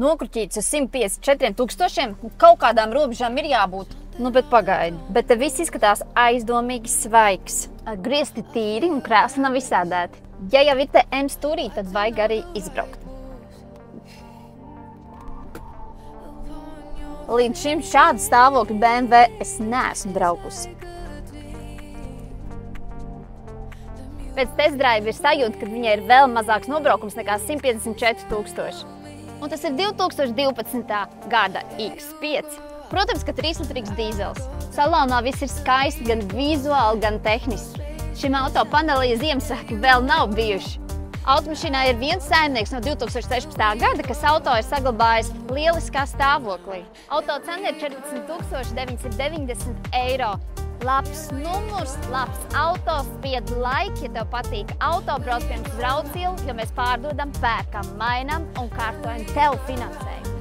Nokruķīts uz 154 000, kaut kādām robežām ir jābūt. Nu, bet pagaidi. Bet te viss izskatās aizdomīgi svaigs. Griezti tīri un krēsli nav izsēdēti. Ja jau ir te M stūrī, tad vajag arī izbraukt. Līdz šim šādu stāvokļu BMW es neesmu braukusi. Pēc testdrive ir sajūta, ka viņai ir vēl mazāks nobraukums nekā 154 000. Un tas ir 2012. gada X5. Protams, ka 3-litrīgs dīzels. Salonā viss ir skaisti gan vizuāli, gan tehniski. Šim auto panelī Ziemassvētki vēl nav bijuši. Automašīnā ir viens saimnieks no 2016. gada, kas auto ir saglabājis lieliskā stāvoklī. Auto cena ir 14 990 eiro. Labs numurs, labs auto, spied laiki, ja tev patīk auto, brauc pirms braucielu, jo mēs pārdodam, pērkam, mainam un kārtojam tev finansējumu.